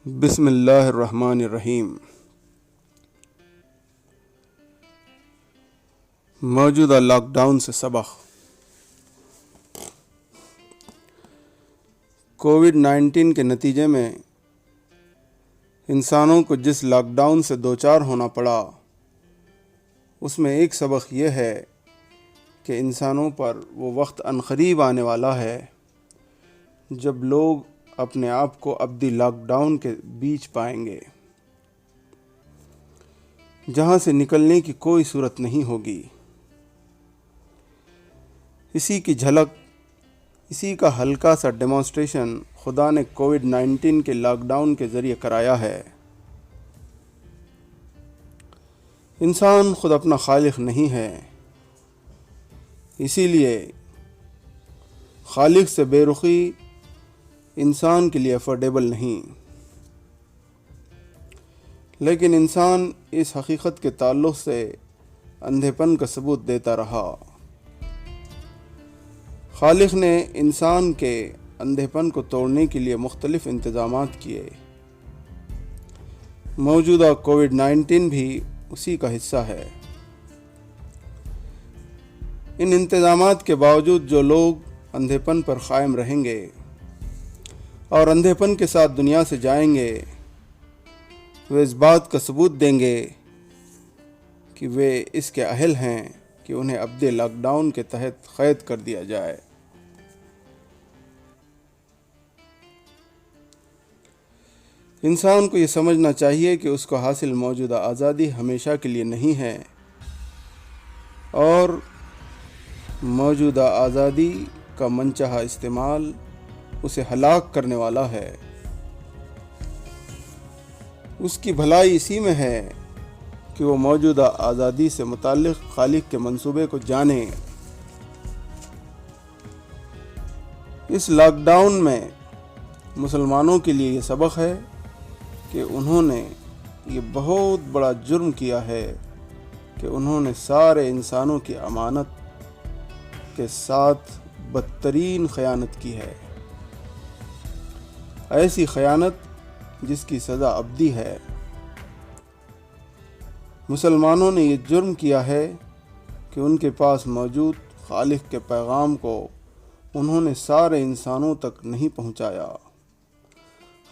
بسم اللہ الرحمن الرحیم۔ موجودہ لاک ڈاؤن سے سبق۔ کووڈ-19 کے نتیجے میں انسانوں کو جس لاک ڈاؤن سے دوچار ہونا پڑا، اس میں ایک سبق یہ ہے کہ انسانوں پر وہ وقت عنقریب آنے والا ہے جب لوگ اپنے آپ کو ابدی لاک ڈاؤن کے بیچ پائیں گے، جہاں سے نکلنے کی کوئی صورت نہیں ہوگی۔ اسی کی جھلک، اسی کا ہلکا سا ڈیمانسٹریشن خدا نے کووڈ-19 کے لاک ڈاؤن کے ذریعے کرایا ہے۔ انسان خود اپنا خالق نہیں ہے، اسی لیے خالق سے بے رخی انسان کے لیے افورڈیبل نہیں، لیکن انسان اس حقیقت کے تعلق سے اندھے پن کا ثبوت دیتا رہا۔ خالق نے انسان کے اندھے پن کو توڑنے کے لیے مختلف انتظامات کیے۔ موجودہ کووڈ-19 بھی اسی کا حصہ ہے۔ ان انتظامات کے باوجود جو لوگ اندھے پن پر قائم رہیں گے اور اندھے پن کے ساتھ دنیا سے جائیں گے، وہ اس بات کا ثبوت دیں گے کہ وہ اس کے اہل ہیں کہ انہیں ابدی لاک ڈاؤن کے تحت قید کر دیا جائے۔ انسان کو یہ سمجھنا چاہیے کہ اس کو حاصل موجودہ آزادی ہمیشہ کے لیے نہیں ہے، اور موجودہ آزادی کا منچاہا استعمال اسے ہلاک کرنے والا ہے۔ اس کی بھلائی اسی میں ہے کہ وہ موجودہ آزادی سے متعلق خالق کے منصوبے کو جانے۔ اس لاک ڈاؤن میں مسلمانوں کے لیے یہ سبق ہے کہ انہوں نے یہ بہت بڑا جرم کیا ہے کہ انہوں نے سارے انسانوں کی امانت کے ساتھ بدترین خیانت کی ہے، ایسی خیانت جس کی سزا ابدی ہے۔ مسلمانوں نے یہ جرم کیا ہے کہ ان کے پاس موجود خالق کے پیغام کو انہوں نے سارے انسانوں تک نہیں پہنچایا،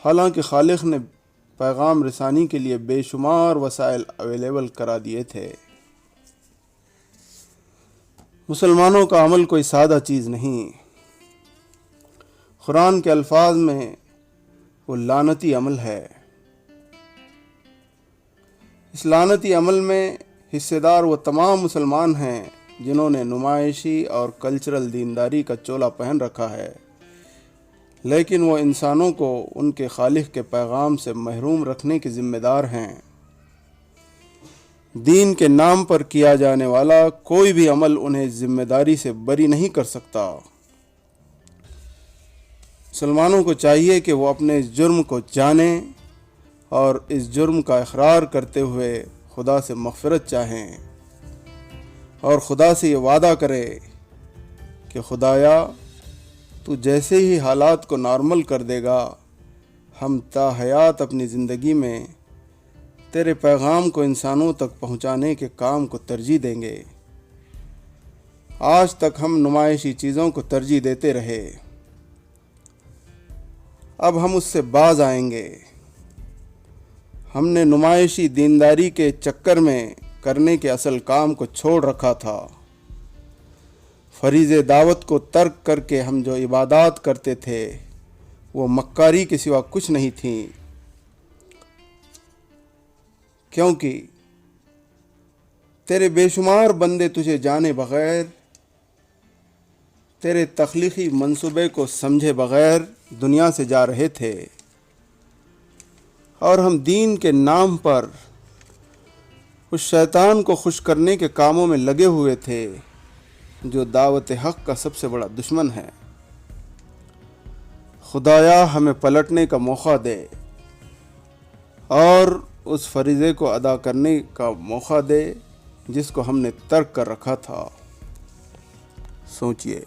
حالانکہ خالق نے پیغام رسانی کے لیے بے شمار وسائل اویلیبل کرا دیے تھے۔ مسلمانوں کا عمل کوئی سادہ چیز نہیں۔ قرآن کے الفاظ میں وہ لعنتی عمل ہے۔ اس لعنتی عمل میں حصے دار وہ تمام مسلمان ہیں جنہوں نے نمائشی اور کلچرل دینداری کا چولا پہن رکھا ہے، لیکن وہ انسانوں کو ان کے خالق کے پیغام سے محروم رکھنے کے ذمہ دار ہیں۔ دین کے نام پر کیا جانے والا کوئی بھی عمل انہیں ذمہ داری سے بری نہیں کر سکتا۔ مسلمانوں کو چاہیے کہ وہ اپنے اس جرم کو جانیں اور اس جرم کا اقرار کرتے ہوئے خدا سے مغفرت چاہیں، اور خدا سے یہ وعدہ کرے کہ خدایا، تو جیسے ہی حالات کو نارمل کر دے گا، ہم تا حیات اپنی زندگی میں تیرے پیغام کو انسانوں تک پہنچانے کے کام کو ترجیح دیں گے۔ آج تک ہم نمائشی چیزوں کو ترجیح دیتے رہے، اب ہم اس سے باز آئیں گے۔ ہم نے نمائشی دینداری کے چکر میں کرنے کے اصل کام کو چھوڑ رکھا تھا۔ فریض دعوت کو ترک کر کے ہم جو عبادات کرتے تھے وہ مکاری کے سوا کچھ نہیں تھیں، کیونکہ تیرے بے شمار بندے تجھے جانے بغیر، تیرے تخلیقی منصوبے کو سمجھے بغیر دنیا سے جا رہے تھے، اور ہم دین کے نام پر اس شیطان کو خوش کرنے کے کاموں میں لگے ہوئے تھے جو دعوت حق کا سب سے بڑا دشمن ہے۔ خدایا، ہمیں پلٹنے کا موقع دے اور اس فریضے کو ادا کرنے کا موقع دے جس کو ہم نے ترک کر رکھا تھا۔ سوچئے۔